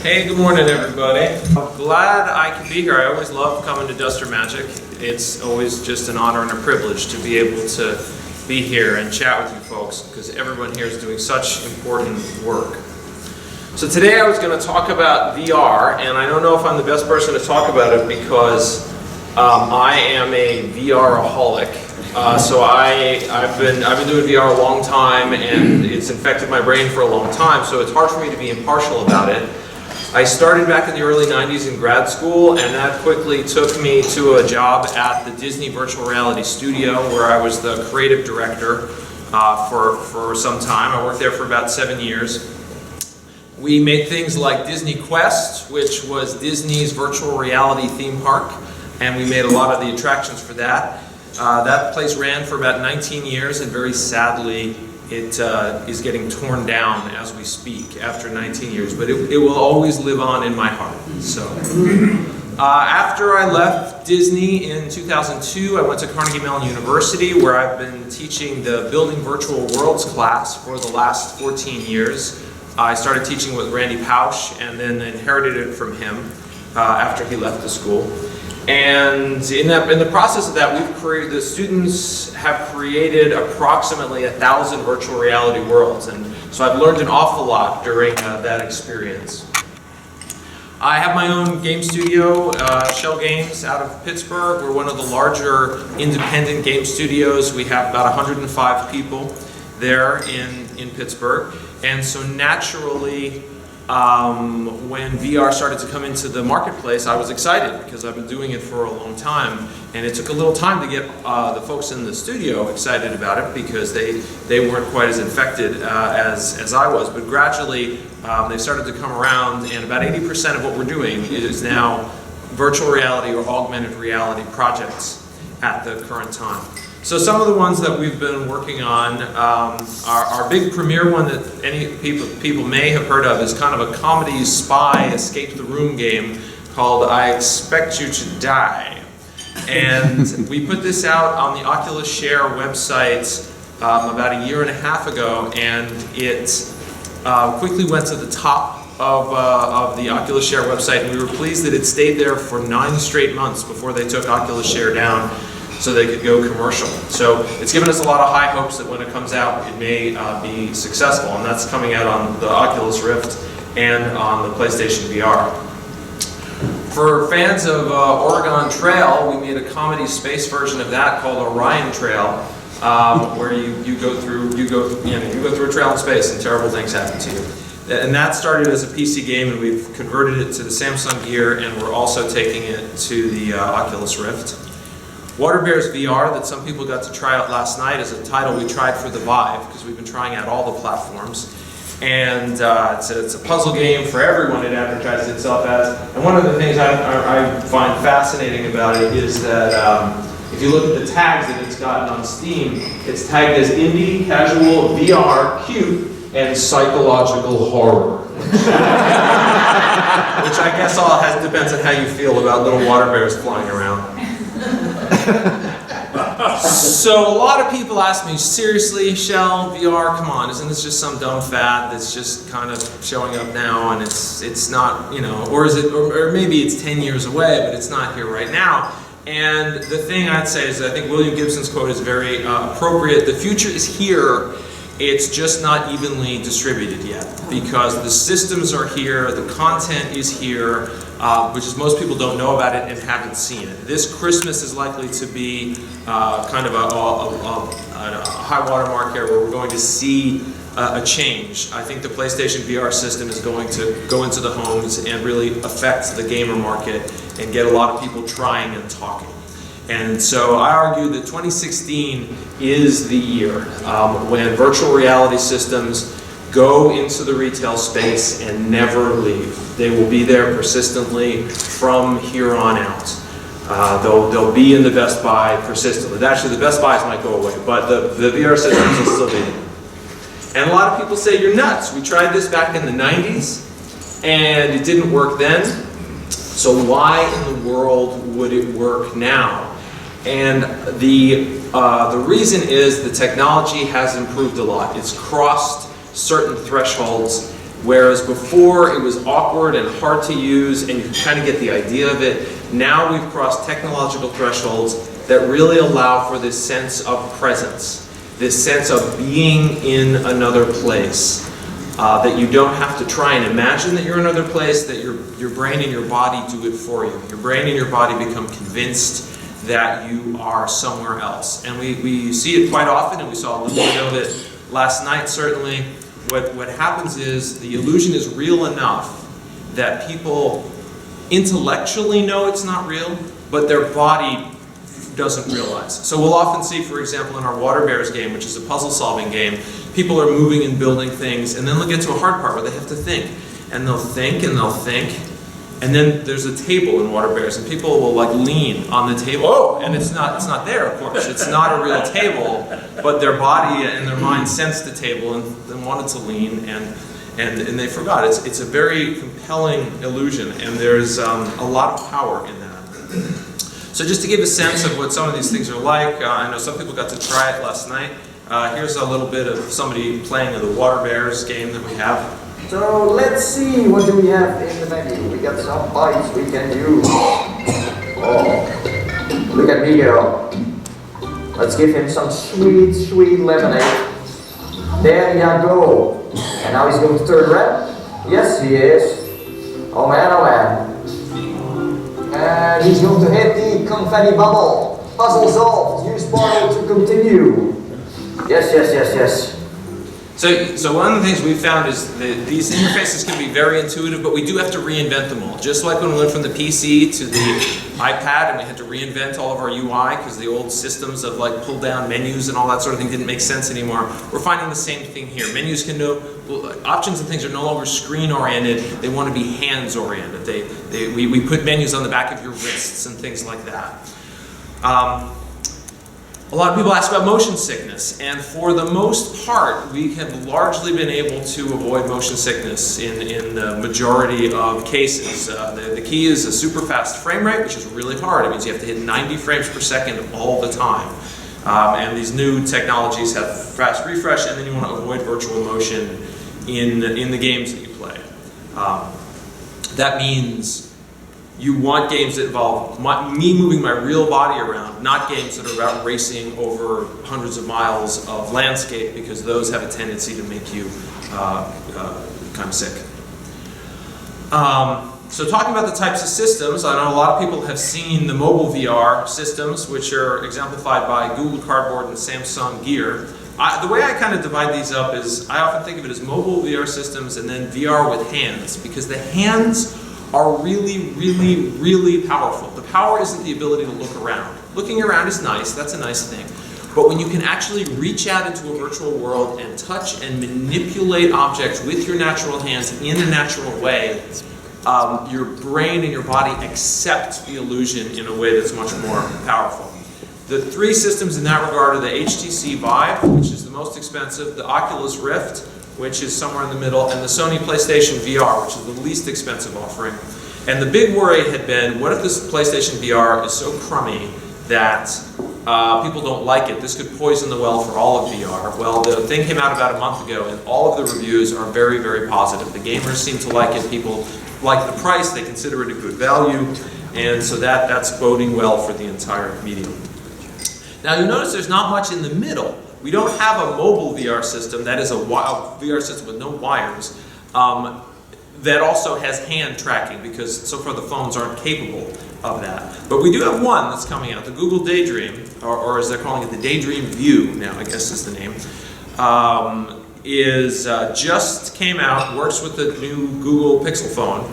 Hey, good morning everybody. I'm glad I can be here. I always love coming to Duster Magic. It's always just an honor and a privilege to be able to be here and chat with you folks because everyone here is doing such important work. So today I was going to talk about VR, and I don't know if I'm the best person to talk about it because I am a VR-aholic. So I've been doing VR a long time, and it's infected my brain for a long time, so it's hard for me to be impartial about it. I started back in the early 90s in grad school, and that quickly took me to a job at the Disney Virtual Reality Studio where I was the creative director for some time. I worked there for about 7 years. We made things like Disney Quest, which was Disney's virtual reality theme park, and we made a lot of the attractions for that. That place ran for about 19 years, and very sadly it is getting torn down as we speak after 19 years, but it will always live on in my heart. So, after I left Disney in 2002, I went to Carnegie Mellon University where I've been teaching the Building Virtual Worlds class for the last 14 years. I started teaching with Randy Pausch and then inherited it from him after he left the school. And in the process of that, the students have created approximately 1,000 virtual reality worlds, and so I've learned an awful lot during that experience. I have my own game studio, Schell Games, out of Pittsburgh. We're one of the larger independent game studios. We have about 105 people there in Pittsburgh, and so naturally, when VR started to come into the marketplace, I was excited because I've been doing it for a long time, and it took a little time to get the folks in the studio excited about it because they weren't quite as infected as I was, but gradually they started to come around, and about 80% of what we're doing is now virtual reality or augmented reality projects at the current time. So some of the ones that we've been working on, our big premiere one that any people may have heard of is kind of a comedy spy escape the room game called I Expect You to Die. And we put this out on the Oculus Share website about a year and a half ago, and it quickly went to the top of the Oculus Share website, and we were pleased that it stayed there for 9 straight months before they took Oculus Share down so they could go commercial. So it's given us a lot of high hopes that when it comes out, it may be successful, and that's coming out on the Oculus Rift and on the PlayStation VR. For fans of Orion Trail, we made a comedy space version of that called Orion Trail, where you go through a trail in space and terrible things happen to you. And that started as a PC game, and we've converted it to the Samsung Gear, and we're also taking it to the Oculus Rift. Water Bears VR, that some people got to try out last night, is a title we tried for the Vive, because we've been trying out all the platforms. And it's a puzzle game for everyone it advertises itself as. And one of the things I find fascinating about it is that if you look at the tags that it's gotten on Steam, it's tagged as indie, casual, VR, cute, and psychological horror. Which I guess depends on how you feel about little water bears flying around. So a lot of people ask me, seriously, Schell, VR, come on, isn't this just some dumb fad that's just kind of showing up now, and it's not, or maybe it's 10 years away, but it's not here right now. And the thing I'd say is I think William Gibson's quote is very appropriate. The future is here. It's just not evenly distributed yet because the systems are here, the content is here, which is most people don't know about it and haven't seen it. This Christmas is likely to be kind of a high water mark here where we're going to see a change. I think the PlayStation VR system is going to go into the homes and really affect the gamer market and get a lot of people trying and talking. And so I argue that 2016 is the year when virtual reality systems go into the retail space and never leave. They will be there persistently from here on out. They'll be in the Best Buy persistently. Actually, the Best Buys might go away, but the VR systems will still be there. And a lot of people say, you're nuts. We tried this back in the 90s, and it didn't work then. So why in the world would it work now? And the reason is the technology has improved a lot. It's crossed certain thresholds Whereas before it was awkward and hard to use and you could kind of get the idea of it, now we've crossed technological thresholds that really allow for this sense of presence, this sense of being in another place. That you don't have to try and imagine that you're in another place, that your brain and your body do it for you. Your brain and your body become convinced that you are somewhere else. And we see it quite often, and we saw a little bit of it last night certainly. What happens is the illusion is real enough that people intellectually know it's not real, but their body doesn't realize. So we'll often see, for example, in our Water Bears game, which is a puzzle-solving game, people are moving and building things, and then they'll get to a hard part where they have to think. And they'll think, and they'll think, and then there's a table in Water Bears, and people will like lean on the table. Oh, and it's not there, of course. It's not a real table, but their body and their mind sensed the table and wanted to lean, and they forgot. It's a very compelling illusion, and there's a lot of power in that. So just to give a sense of what some of these things are like, I know some people got to try it last night. Here's a little bit of somebody playing in the Water Bears game that we have. So let's see, what do we have in the menu? We got some bites we can use. Oh, look at me go. Let's give him some sweet, sweet lemonade. There you go. And now he's going to turn red. Yes, he is. Oh man, oh man. And he's going to hit the confetti bubble. Puzzle solved. Use portal to continue. Yes, yes, yes, yes. So one of the things we've found is that these interfaces can be very intuitive, but we do have to reinvent them all. Just like when we went from the PC to the iPad and we had to reinvent all of our UI because the old systems of like pull down menus and all that sort of thing didn't make sense anymore. We're finding the same thing here. Menus can know, options and things are no longer screen oriented, they want to be hands oriented. We put menus on the back of your wrists and things like that. A lot of people ask about motion sickness, and for the most part, we have largely been able to avoid motion sickness in the majority of cases. The key is a super fast frame rate, which is really hard. It means you have to hit 90 frames per second all the time. And these new technologies have fast refresh, and then you want to avoid virtual motion in the games that you play. That means you want games that involve me moving my real body around, not games that are about racing over hundreds of miles of landscape, because those have a tendency to make you kind of sick. So talking about the types of systems, I know a lot of people have seen the mobile VR systems, which are exemplified by Google Cardboard and Samsung Gear. The way I kind of divide these up is I often think of it as mobile VR systems and then VR with hands, because the hands are really, really, really powerful. The power isn't the ability to look around. Looking around is nice, that's a nice thing. But when you can actually reach out into a virtual world and touch and manipulate objects with your natural hands in a natural way, your brain and your body accept the illusion in a way that's much more powerful. The three systems in that regard are the HTC Vive, which is the most expensive, the Oculus Rift, which is somewhere in the middle, and the Sony PlayStation VR, which is the least expensive offering. And the big worry had been, what if this PlayStation VR is so crummy that people don't like it? This could poison the well for all of VR. Well, the thing came out about a month ago, and all of the reviews are very, very positive. The gamers seem to like it. People like the price. They consider it a good value. And so that's boding well for the entire medium. Now, you'll notice there's not much in the middle. We don't have a mobile VR system, that is a VR system with no wires, that also has hand tracking, because so far the phones aren't capable of that. But we do have one that's coming out, the Google Daydream, or as they're calling it, the Daydream View now, I guess is the name, just came out, works with the new Google Pixel phone,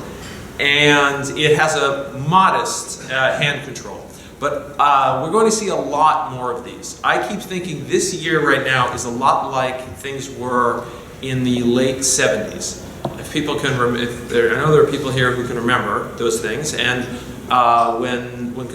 and it has a modest hand control. But we're going to see a lot more of these. I keep thinking this year right now is a lot like things were in the late 70s. If people can, I know there are people here who can remember those things. And when home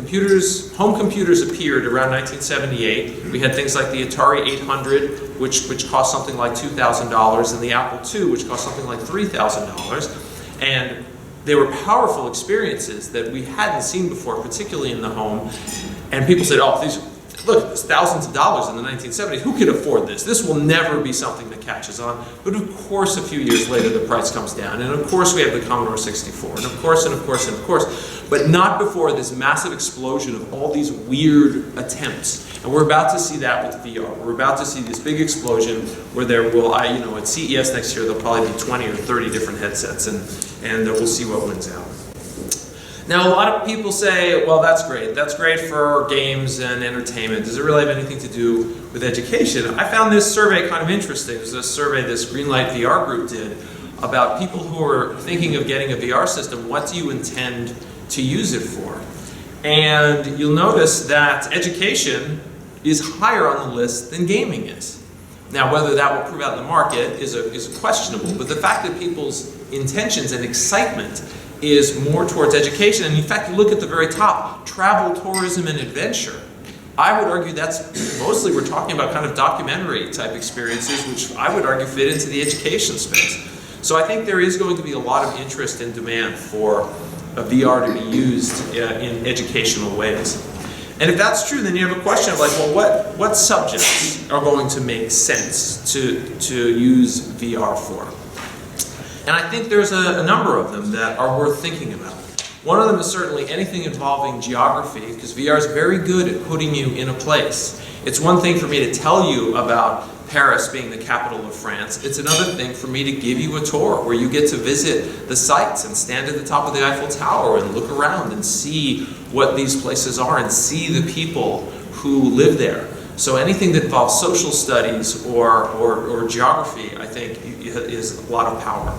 computers appeared around 1978, we had things like the Atari 800, which cost something like $2,000, and the Apple II, which cost something like $3,000. And they were powerful experiences that we hadn't seen before, particularly in the home. And people said, oh, Look, it's thousands of dollars in the 1970s. Who could afford this? This will never be something that catches on. But of course, a few years later, the price comes down. And of course, we have the Commodore 64. And of course, and of course, and of course. But not before this massive explosion of all these weird attempts. And we're about to see that with VR. We're about to see this big explosion where there will, at CES next year, there'll probably be 20 or 30 different headsets. And we'll see what wins out. Now, a lot of people say, well, that's great. That's great for games and entertainment. Does it really have anything to do with education? I found this survey kind of interesting. It was a survey this Greenlight VR group did about people who are thinking of getting a VR system. What do you intend to use it for? And you'll notice that education is higher on the list than gaming is. Now, whether that will prove out in the market is questionable, but the fact that people's intentions and excitement is more towards education, and in fact, you look at the very top, travel, tourism, and adventure. I would argue that's mostly, we're talking about kind of documentary type experiences, which I would argue fit into the education space. So I think there is going to be a lot of interest and demand for a VR to be used in educational ways. And if that's true, then you have a question of like, well, what subjects are going to make sense to use VR for? And I think there's a number of them that are worth thinking about. One of them is certainly anything involving geography, because VR is very good at putting you in a place. It's one thing for me to tell you about Paris being the capital of France. It's another thing for me to give you a tour where you get to visit the sites and stand at the top of the Eiffel Tower and look around and see what these places are and see the people who live there. So anything that involves social studies or geography, I think, is a lot of power.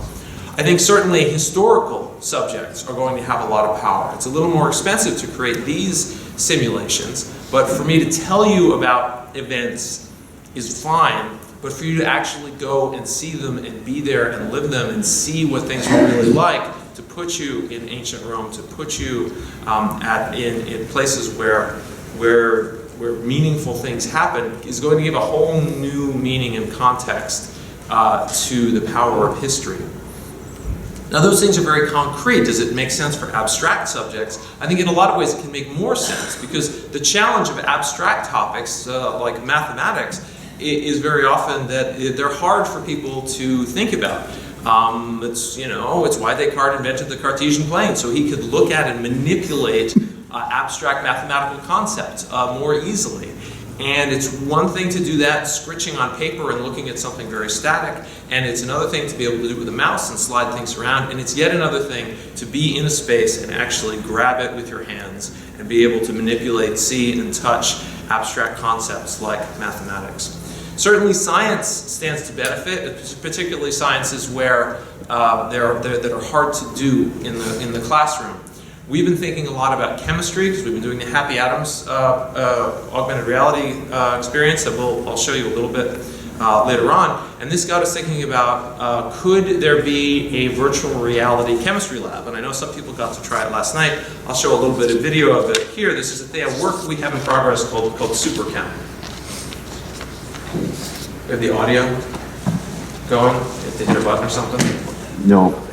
I think certainly historical subjects are going to have a lot of power. It's a little more expensive to create these simulations, but for me to tell you about events is fine, but for you to actually go and see them and be there and live them and see what things were really like, to put you in ancient Rome, to put you in places where meaningful things happen, is going to give a whole new meaning and context to the power of history. Now those things are very concrete. Does it make sense for abstract subjects? I think in a lot of ways it can make more sense, because the challenge of abstract topics like mathematics is very often that they're hard for people to think about. It's why Descartes invented the Cartesian plane, so he could look at and manipulate abstract mathematical concepts more easily. And it's one thing to do that scritching on paper and looking at something very static, and it's another thing to be able to do it with a mouse and slide things around, and it's yet another thing to be in a space and actually grab it with your hands and be able to manipulate, see, and touch abstract concepts like mathematics. Certainly science stands to benefit, particularly sciences where that are hard to do in the classroom. We've been thinking a lot about chemistry, because we've been doing the Happy Atoms augmented reality experience that I'll show you a little bit later on. And this got us thinking about, could there be a virtual reality chemistry lab? And I know some people got to try it last night. I'll show a little bit of video of it here. This is a work we have in progress called SuperChem. We have the audio going. You have to hit a button or something? No.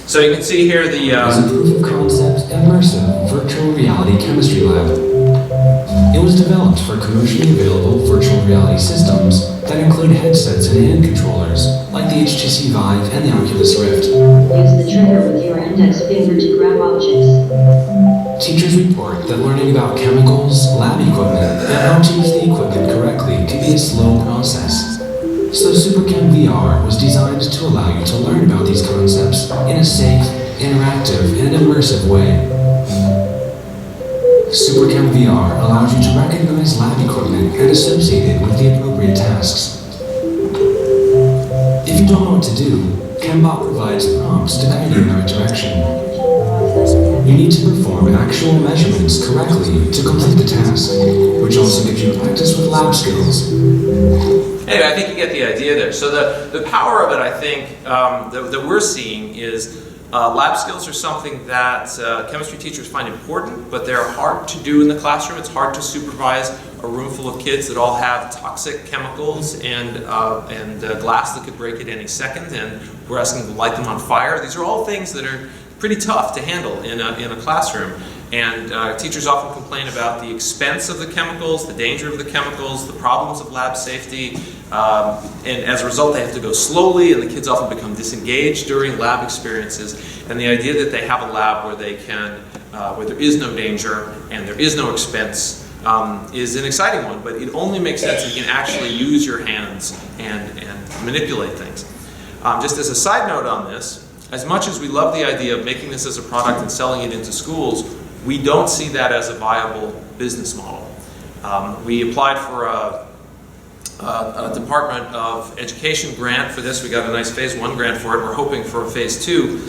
So you can see here the... It's a proof of concept, immersive virtual reality chemistry lab. It was developed for commercially available virtual reality systems that include headsets and hand controllers, like the HTC Vive and the Oculus Rift. Use the trigger with your index finger to grab objects. Teachers report that learning about chemicals, lab equipment, and how to use the equipment correctly can be a slow process. So SuperChem VR was designed to allow you to learn about these concepts in a safe, interactive, and immersive way. SuperChem VR allows you to recognize lab equipment and associate it with the appropriate tasks. If you don't know what to do, ChemBot provides prompts to guide you in the right direction. You need to perform actual measurements correctly to complete the task, which also gives you practice with lab skills. Anyway, I think you get the idea there. So the power of it, I think, that we're seeing is lab skills are something that chemistry teachers find important, but they're hard to do in the classroom. It's hard to supervise a room full of kids that all have toxic chemicals and glass that could break at any second, and we're asking them to light them on fire. These are all things that pretty tough to handle in a classroom. And teachers often complain about the expense of the chemicals, the danger of the chemicals, the problems of lab safety, and as a result they have to go slowly, and the kids often become disengaged during lab experiences. And the idea that they have a lab where they can, where there is no danger and there is no expense is an exciting one, but it only makes sense if you can actually use your hands and manipulate things. Just as a side note on this, as much as we love the idea of making this as a product and selling it into schools, we don't see that as a viable business model. We applied for a Department of Education grant for this. We got a nice phase 1 grant for it. We're hoping for a phase 2.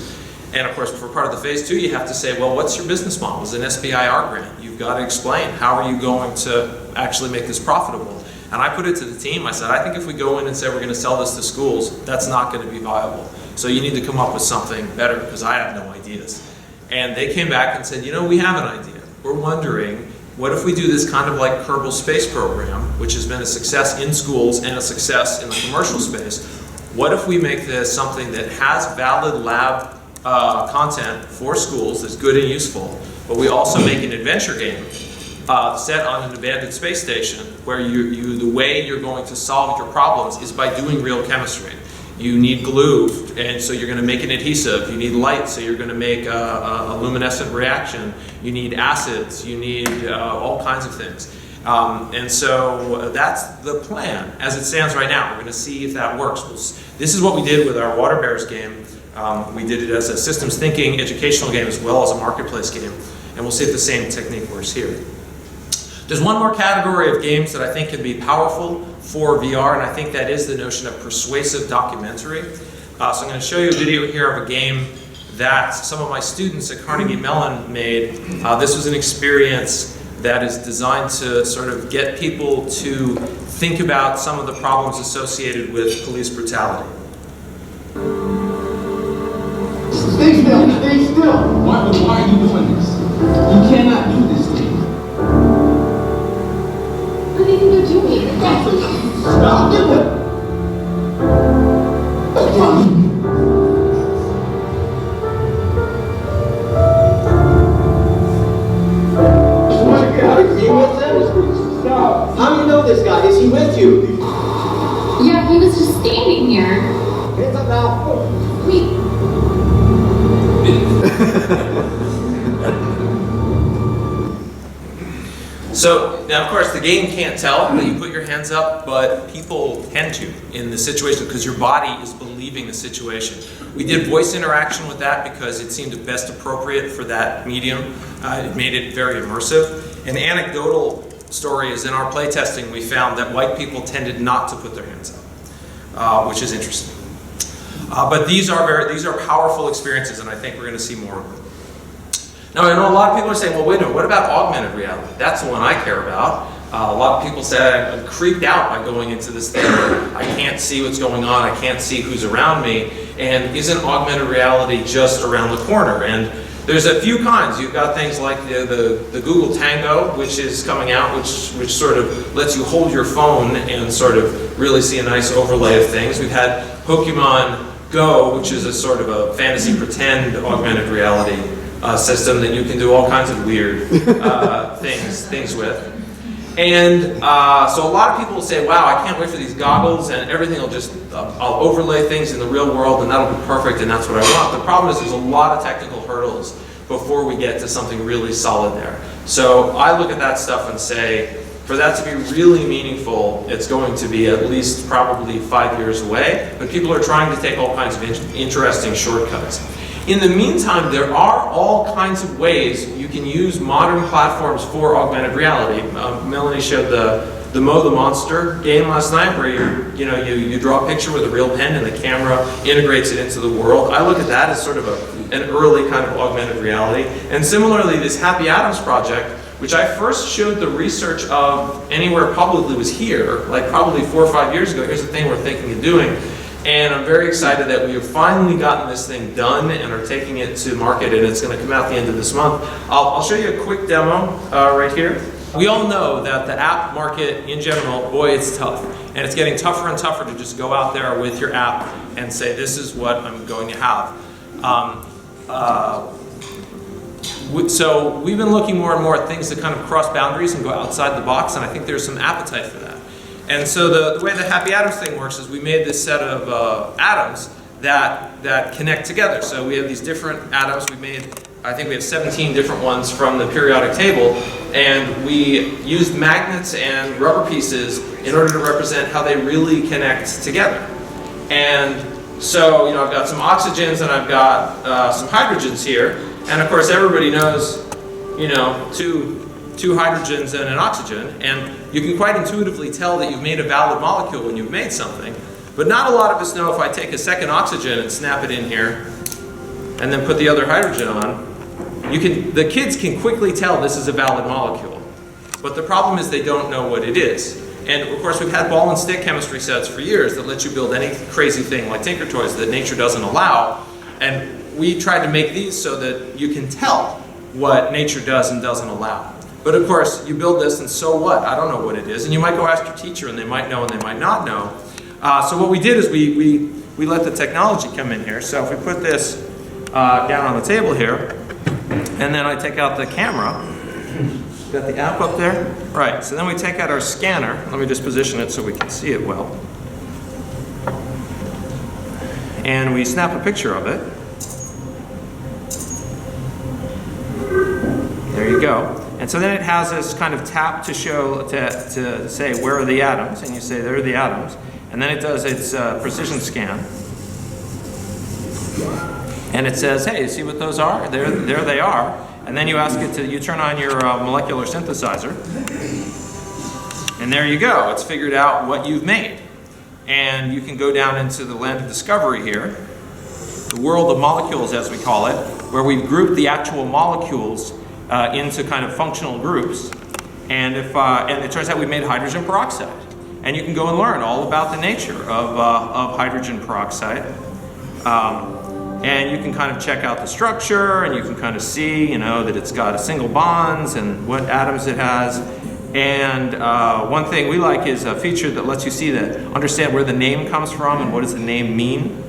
And of course, for part of the phase 2, you have to say, well, what's your business model? It's an SBIR grant. You've got to explain, how are you going to actually make this profitable? And I put it to the team. I said, I think if we go in and say we're going to sell this to schools, that's not going to be viable. So you need to come up with something better, because I have no ideas. And they came back and said, you know, we have an idea. We're wondering, what if we do this kind of like Kerbal Space Program, which has been a success in schools and a success in the commercial space. What if we make this something that has valid lab content for schools that's good and useful, but we also make an adventure game set on an abandoned space station where the way you're going to solve your problems is by doing real chemistry. You need glue, and so you're going to make an adhesive. You need light, so you're going to make a luminescent reaction. You need acids. You need all kinds of things. And so that's the plan as it stands right now. We're going to see if that works. This is what we did with our Water Bears game. We did it as a systems thinking educational game as well as a marketplace game. And we'll see if the same technique works here. There's one more category of games that I think can be powerful for VR, and I think that is the notion of persuasive documentary. So I'm going to show you a video here of a game that some of my students at Carnegie Mellon made. This was an experience that is designed to sort of get people to think about some of the problems associated with police brutality. Stay still, stay still. Why are you doing this? You cannot do this thing. What do you think they're doing? Stop doing it. Stop. How do you know this guy? Is he with you? Yeah, he was just standing here. Hands up now. Wait. So, now of course the game can't tell that you put your hands up, but people tend to in the situation because your body is believing the situation. We did voice interaction with that because it seemed best appropriate for that medium. It made it very immersive. An anecdotal story is in our playtesting we found that white people tended not to put their hands up, which is interesting. But these are powerful experiences, and I think we're going to see more of them. Now, I know a lot of people are saying, well, wait a minute, what about augmented reality? That's the one I care about. A lot of people say I'm creeped out by going into this thing. I can't see what's going on. I can't see who's around me. And isn't augmented reality just around the corner? And there's a few kinds. You've got things like the Google Tango, which is coming out, which sort of lets you hold your phone and sort of really see a nice overlay of things. We've had Pokemon Go, which is a sort of a fantasy pretend augmented reality system that you can do all kinds of weird things with. And so a lot of people will say, wow, I can't wait for these goggles and everything will just, I'll overlay things in the real world and that'll be perfect and that's what I want. The problem is there's a lot of technical hurdles before we get to something really solid there. So I look at that stuff and say, for that to be really meaningful, it's going to be at least probably 5 years away, but people are trying to take all kinds of interesting shortcuts. In the meantime, there are all kinds of ways you can use modern platforms for augmented reality. Melanie showed the Mow the Monster game last night, where you draw a picture with a real pen and the camera integrates it into the world. I look at that as sort of an early kind of augmented reality. And similarly, this Happy Atoms project, which I first showed the research of anywhere publicly, was here, like probably 4 or 5 years ago. Here's the thing we're thinking of doing. And I'm very excited that we have finally gotten this thing done and are taking it to market, and it's going to come out the end of this month. I'll show you a quick demo right here. We all know that the app market in general, boy, it's tough. And it's getting tougher and tougher to just go out there with your app and say, this is what I'm going to have. So we've been looking more and more at things that kind of cross boundaries and go outside the box, and I think there's some appetite for that. And so the way the Happy Atoms thing works is we made this set of atoms that connect together. So we have these different atoms. We made, I think we have 17 different ones from the periodic table, and we used magnets and rubber pieces in order to represent how they really connect together. And so, you know, I've got some oxygens and I've got some hydrogens here. And of course, everybody knows, you know, two hydrogens and an oxygen. And you can quite intuitively tell that you've made a valid molecule when you've made something. But not a lot of us know if I take a second oxygen and snap it in here and then put the other hydrogen on, the kids can quickly tell this is a valid molecule. But the problem is they don't know what it is. And of course, we've had ball and stick chemistry sets for years that let you build any crazy thing like Tinker Toys that nature doesn't allow. And we tried to make these so that you can tell what nature does and doesn't allow. But of course, you build this and so what? I don't know what it is. And you might go ask your teacher and they might know and they might not know. So what we did is we let the technology come in here. So if we put this down on the table here, and then I take out the camera, got the app up there? Right, so then we take out our scanner. Let me just position it so we can see it well. And we snap a picture of it. There you go. And so then it has this kind of tap to show, to say where are the atoms, and you say there are the atoms. And then it does its precision scan. And it says, hey, see what those are? There they are. And then you ask it to, you turn on your molecular synthesizer. And there you go. It's figured out what you've made. And you can go down into the land of discovery here, the world of molecules as we call it, where we've grouped the actual molecules into kind of functional groups. And it turns out we made hydrogen peroxide. And you can go and learn all about the nature of hydrogen peroxide. And you can kind of check out the structure, and you can kind of see, you know, that it's got a single bonds and what atoms it has. And one thing we like is a feature that lets you see understand where the name comes from and what does the name mean.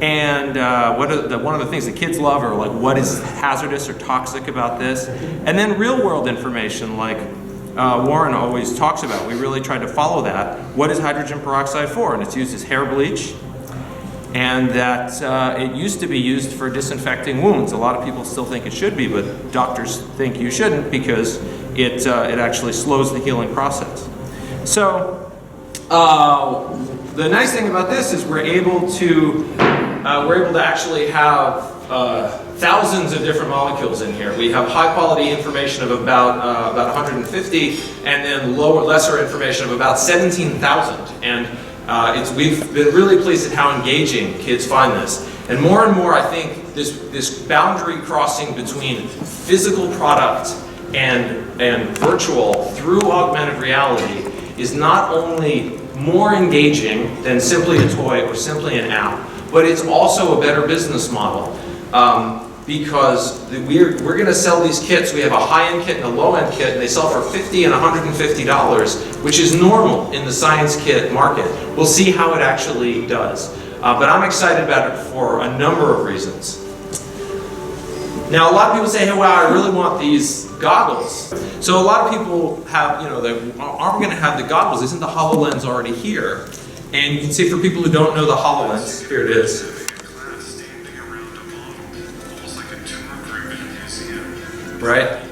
And one of the things that kids love are like what is hazardous or toxic about this. And then real world information like Warren always talks about. We really tried to follow that. What is hydrogen peroxide for? And it's used as hair bleach. And that it used to be used for disinfecting wounds. A lot of people still think it should be, but doctors think you shouldn't because it actually slows the healing process. So the nice thing about this is we're able to actually have thousands of different molecules in here. We have high quality information of about 150, and then lesser information of about 17,000. And we've been really pleased at how engaging kids find this. And more, I think this boundary crossing between physical product and virtual through augmented reality is not only more engaging than simply a toy or simply an app, but it's also a better business model. Because we're going to sell these kits. We have a high-end kit and a low-end kit, and they sell for $50 and $150, which is normal in the science kit market. We'll see how it actually does. But I'm excited about it for a number of reasons. Now, a lot of people say, hey, wow, I really want these goggles. So a lot of people have, you know, they aren't going to have the goggles. Isn't the HoloLens already here? And you can see for people who don't know the HoloLens, here it is. Right?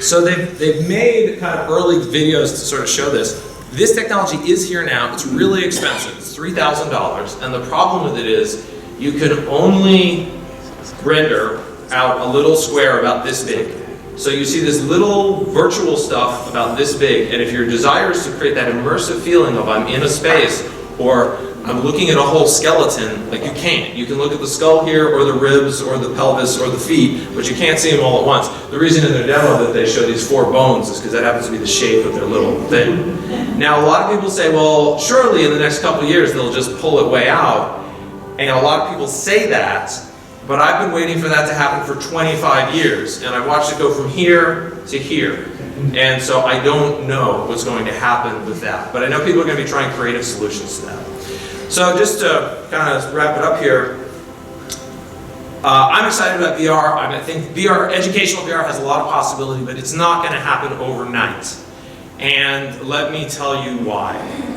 So they've made kind of early videos to sort of show this. This technology is here now. It's really expensive. It's $3,000. And the problem with it is you can only render out a little square about this big. So you see this little virtual stuff about this big. And if your desire is to create that immersive feeling of I'm in a space or I'm looking at a whole skeleton, like you can't. You can look at the skull here, or the ribs, or the pelvis, or the feet, but you can't see them all at once. The reason in their demo that they show these 4 bones is because that happens to be the shape of their little thing. Now, a lot of people say, well, surely in the next couple of years they'll just pull it way out. And a lot of people say that, but I've been waiting for that to happen for 25 years, and I watched it go from here to here. And so I don't know what's going to happen with that. But I know people are going to be trying creative solutions to that. So just to kind of wrap it up here, I'm excited about VR. I think VR, educational VR has a lot of possibility, but it's not going to happen overnight. And let me tell you why.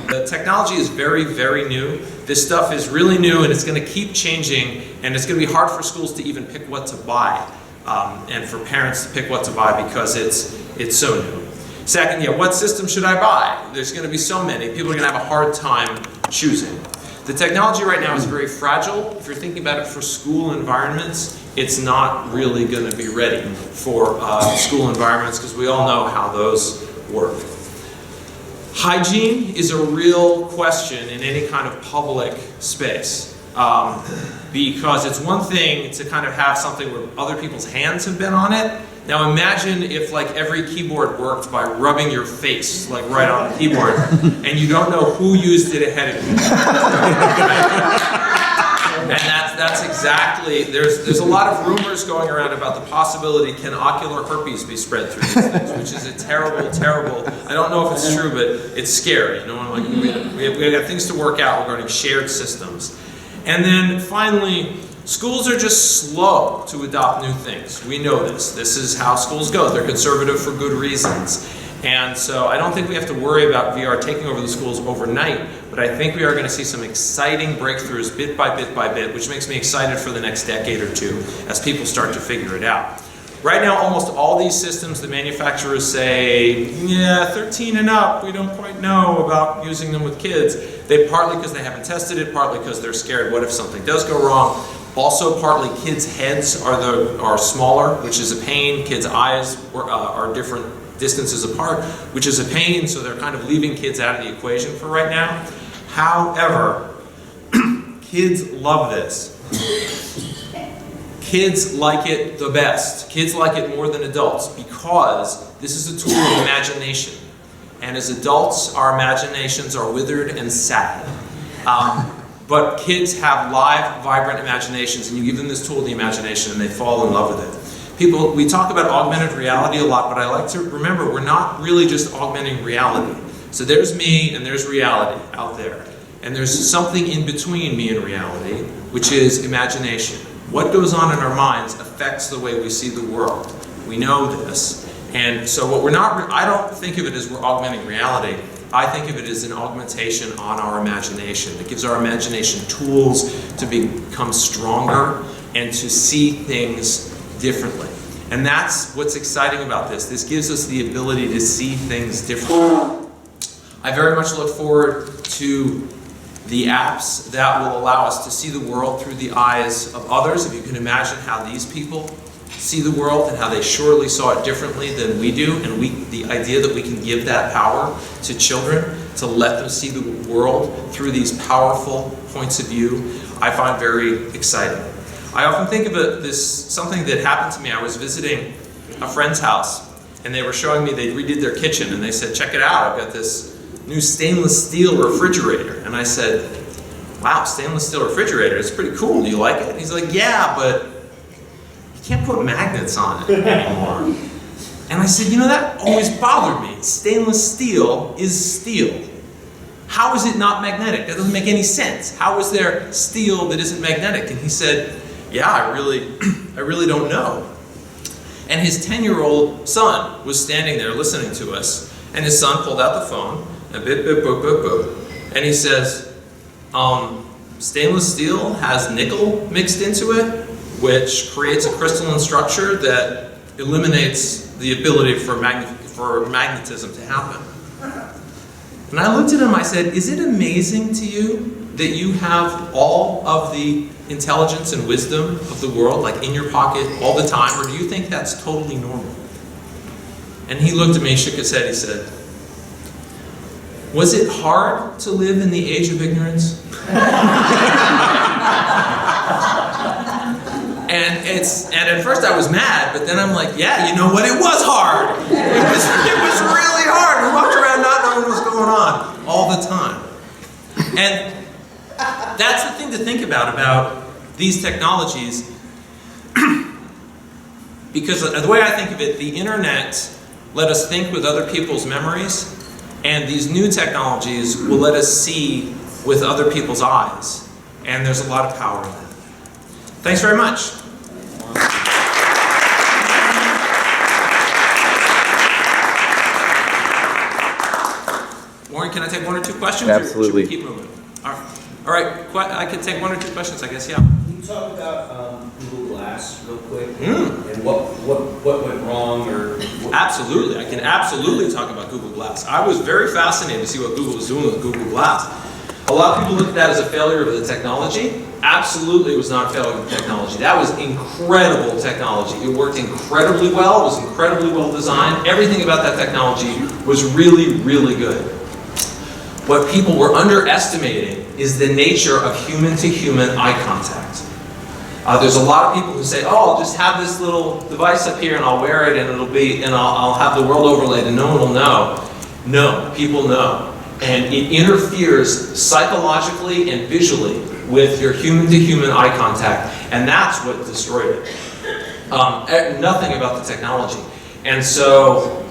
The technology is very, very new. This stuff is really new, and it's going to keep changing, and it's going to be hard for schools to even pick what to buy, and for parents to pick what to buy because it's so new. Second, what system should I buy? There's going to be so many. People are going to have a hard time choosing. The technology right now is very fragile. If you're thinking about it for school environments, it's not really going to be ready for school environments because we all know how those work. Hygiene is a real question in any kind of public space because it's one thing to kind of have something where other people's hands have been on it. Now imagine if like every keyboard worked by rubbing your face like right on the keyboard and you don't know who used it ahead of you. And that's exactly, there's a lot of rumors going around about the possibility, can ocular herpes be spread through these things, which is a terrible, terrible, I don't know if it's true, but it's scary. You know, like we have things to work out regarding shared systems. And then finally, schools are just slow to adopt new things. We know this. This is how schools go. They're conservative for good reasons. And so I don't think we have to worry about VR taking over the schools overnight, but I think we are going to see some exciting breakthroughs bit by bit by bit, which makes me excited for the next decade or two as people start to figure it out. Right now, almost all these systems, the manufacturers say, yeah, 13 and up, we don't quite know about using them with kids. They partly because they haven't tested it, partly because they're scared, what if something does go wrong? Also, partly kids' heads are smaller, which is a pain. Kids' eyes are different distances apart, which is a pain, so they're kind of leaving kids out of the equation for right now. However, kids love this. Kids like it the best. Kids like it more than adults because this is a tool of imagination. And as adults, our imaginations are withered and sad. But kids have live, vibrant imaginations, and you give them this tool of the imagination and they fall in love with it. We talk about augmented reality a lot, but I like to remember we're not really just augmenting reality. So there's me and there's reality out there. And there's something in between me and reality, which is imagination. What goes on in our minds affects the way we see the world. We know this. And so I don't think of it as we're augmenting reality. I think of it as an augmentation on our imagination. It gives our imagination tools to become stronger and to see things differently. And that's what's exciting about this. This gives us the ability to see things differently. I very much look forward to the apps that will allow us to see the world through the eyes of others. If you can imagine how these people see the world and how they surely saw it differently than we do, and the idea that we can give that power to children to let them see the world through these powerful points of view, I find very exciting. I often think of something that happened to me. I was visiting a friend's house, and they were showing me, they redid their kitchen, and they said, check it out, I've got this new stainless steel refrigerator. And I said, wow, stainless steel refrigerator, it's pretty cool, do you like it? And he's like, yeah, but you can't put magnets on it anymore. And I said, you know, that always bothered me. Stainless steel is steel. How is it not magnetic? That doesn't make any sense. How is there steel that isn't magnetic? And he said, yeah, I really don't know. And his 10-year-old son was standing there listening to us, and his son pulled out the phone, and bip, bip, boop, boop, boop. And he says, stainless steel has nickel mixed into it, which creates a crystalline structure that eliminates the ability for magnetism to happen. And I looked at him, I said, is it amazing to you that you have all of the intelligence and wisdom of the world, like in your pocket all the time, or do you think that's totally normal? And he looked at me, shook his head, he said, was it hard to live in the age of ignorance? And at first I was mad, but then I'm like, yeah, you know what, it was hard. It was really hard. We walked around not knowing what was going on all the time. And that's the thing to think about these technologies, because the way I think of it, the internet let us think with other people's memories, and these new technologies will let us see with other people's eyes. And there's a lot of power in that. Thanks very much. Warren, can I take one or two questions? Absolutely. Or should we keep moving? All right. I can take one or two questions, I guess, yeah. Can you talk about Google Glass real quick? And what went wrong or... Absolutely. I can absolutely talk about Google Glass. I was very fascinated to see what Google was doing with Google Glass. A lot of people look at that as a failure of the technology. Absolutely, it was not a failure of the technology. That was incredible technology. It worked incredibly well. It was incredibly well designed. Everything about that technology was really, really good. What people were underestimating is the nature of human-to-human eye contact. There's a lot of people who say, "Oh, I'll just have this little device up here and I'll wear it and I'll have the world overlaid and no one will know." No, people know. And it interferes psychologically and visually with your human-to-human eye contact, and that's what destroyed it. Nothing about the technology. And so,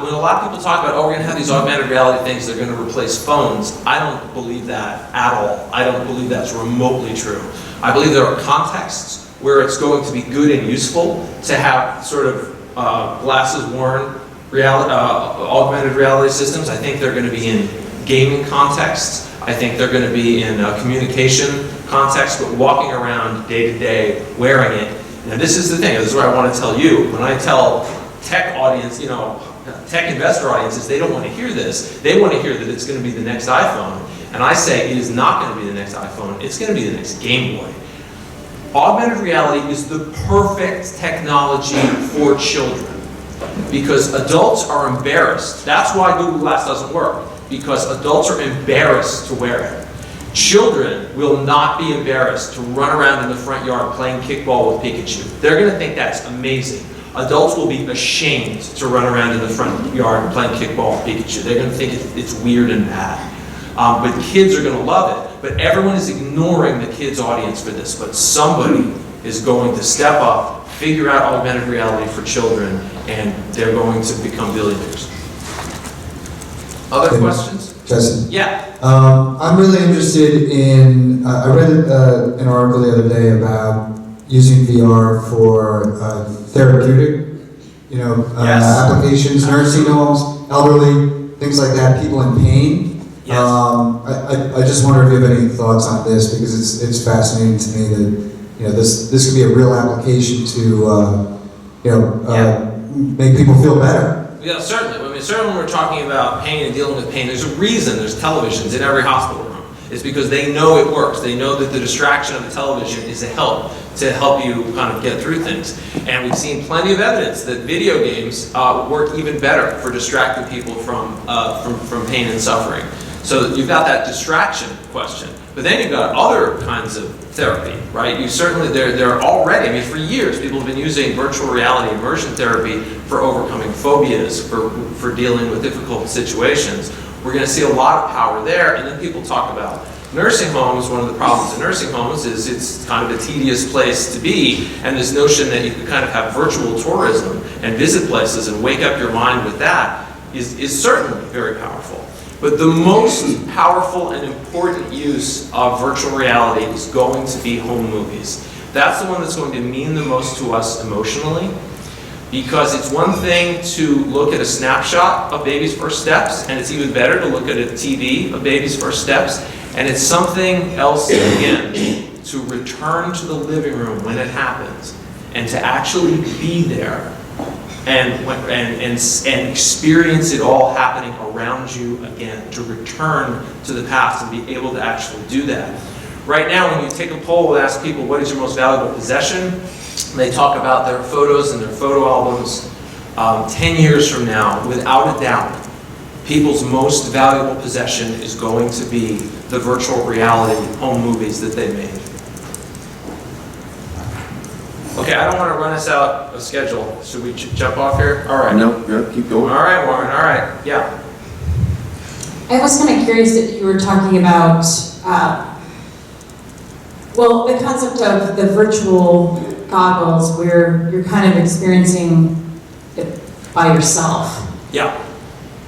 when a lot of people talk about, oh, we're going to have these augmented reality things, they're going to replace phones, I don't believe that at all. I don't believe that's remotely true. I believe there are contexts where it's going to be good and useful to have sort of glasses worn, augmented reality systems. I think they're going to be in gaming contexts. I think they're going to be in communication contexts, but walking around day to day wearing it. And this is the thing, this is what I want to tell you. When I tell tech audience, tech investor audiences, they don't want to hear this. They want to hear that it's going to be the next iPhone. And I say it is not going to be the next iPhone. It's going to be the next Game Boy. Augmented reality is the perfect technology for children. Because adults are embarrassed. That's why Google Glass doesn't work. Because adults are embarrassed to wear it. Children will not be embarrassed to run around in the front yard playing kickball with Pikachu. They're going to think that's amazing. Adults will be ashamed to run around in the front yard playing kickball with Pikachu. They're going to think it's weird and bad. But kids are going to love it. But everyone is ignoring the kids' audience for this. But somebody is going to step up, figure out augmented reality for children, and they're going to become billionaires. Other questions? Justin? Yeah. I'm really interested in, I read an article the other day about using VR for therapeutic, Yes. applications, nursing homes, elderly, things like that, people in pain. Yes. I just wonder if you have any thoughts on this, because it's fascinating to me that this could be a real application to make people feel better. Yeah, certainly. I mean, certainly when we're talking about pain and dealing with pain, there's a reason there's televisions in every hospital room. It's because they know it works. They know that the distraction of the television is to help you kind of get through things. And we've seen plenty of evidence that video games work even better for distracting people from pain and suffering. So you've got that distraction question. But then you've got other kinds of therapy, right? You certainly, they're already, I mean, for years, people have been using virtual reality immersion therapy for overcoming phobias, for dealing with difficult situations. We're going to see a lot of power there. And then people talk about nursing homes. One of the problems in nursing homes is it's kind of a tedious place to be. And this notion that you could kind of have virtual tourism and visit places and wake up your mind with that is certainly very powerful. But the most powerful and important use of virtual reality is going to be home movies. That's the one that's going to mean the most to us emotionally, because it's one thing to look at a snapshot of baby's first steps, and it's even better to look at a TV of baby's first steps, and it's something else again to return to the living room when it happens and to actually be there and experience it all happening around you again, to return to the past and be able to actually do that. Right now, when you take a poll and ask people what is your most valuable possession, they talk about their photos and their photo albums. 10 years from now, without a doubt, people's most valuable possession is going to be the virtual reality home movies that they made. Okay, I don't want to run us out of schedule. Should we jump off here? All right. No, keep going. All right, Warren. All right. Yeah. I was kind of curious that you were talking about, the concept of the virtual goggles where you're kind of experiencing it by yourself. Yeah.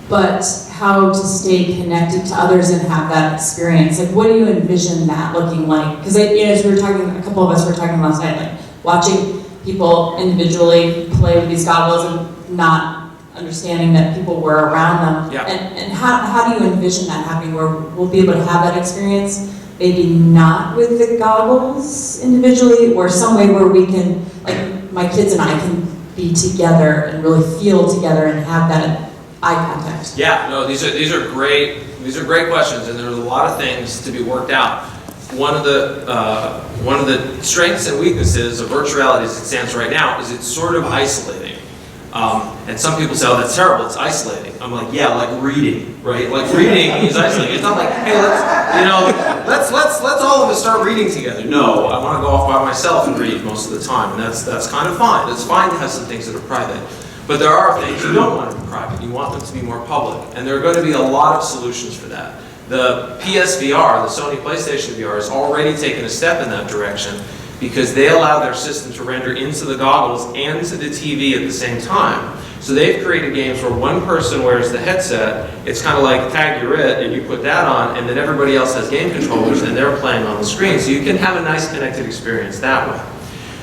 But how to stay connected to others and have that experience. Like, what do you envision that looking like? Because as we were talking, a couple of us were talking last night, like watching people individually play with these goggles and not understanding that people were around them. Yeah. And how do you envision that happening, where we'll be able to have that experience, maybe not with the goggles individually, or some way where we can, like my kids and I can be together and really feel together and have that eye contact? Yeah, no, these are great questions, and there's a lot of things to be worked out. One of the strengths and weaknesses of virtual reality as it stands right now is it's sort of isolating. And some people say, oh, that's terrible, it's isolating. I'm like, yeah, like reading, right? Like reading is isolating. It's not like, hey, let's all of us start reading together. No, I want to go off by myself and read most of the time, and that's kind of fine. It's fine to have some things that are private. But there are things you don't want to be private. You want them to be more public. And there are going to be a lot of solutions for that. The PSVR, the Sony PlayStation VR, has already taken a step in that direction because they allow their system to render into the goggles and to the TV at the same time. So they've created games where one person wears the headset, it's kind of like tag you're it, and you put that on, and then everybody else has game controllers and they're playing on the screen. So you can have a nice connected experience that way.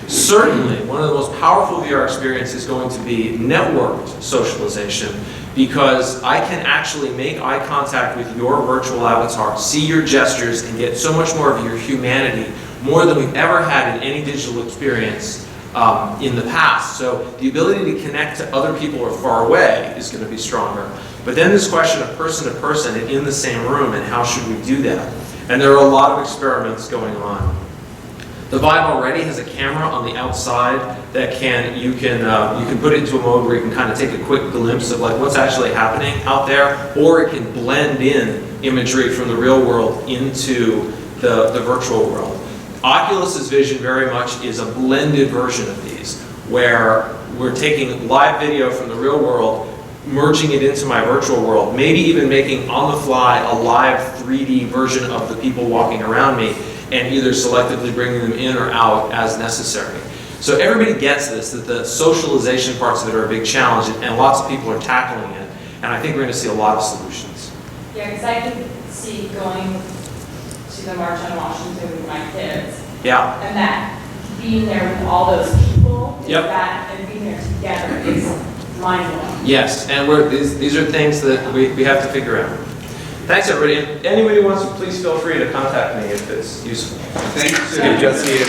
Certainly, one of the most powerful VR experiences is going to be networked socialization, because I can actually make eye contact with your virtual avatar, see your gestures, and get so much more of your humanity, more than we've ever had in any digital experience in the past. So the ability to connect to other people who are far away is going to be stronger. But then this question of person to person and in the same room, and how should we do that? And there are a lot of experiments going on. The Vive already has a camera on the outside that you can put it into a mode where you can kind of take a quick glimpse of like what's actually happening out there, or it can blend in imagery from the real world into the virtual world. Oculus's vision very much is a blended version of these, where we're taking live video from the real world, merging it into my virtual world, maybe even making on the fly a live 3D version of the people walking around me, and either selectively bringing them in or out as necessary. So everybody gets this, that the socialization parts of it are a big challenge, and lots of people are tackling it, and I think we're going to see a lot of solutions. Yeah, because I could see going to the March on Washington with my kids. Yeah. And that being there with all those people, Yep. and being there together is mind-blowing. Yes, and these are things that we have to figure out. Thanks, everybody. If anybody wants to, please feel free to contact me if it's useful. Thank you, sir. Give Jesse a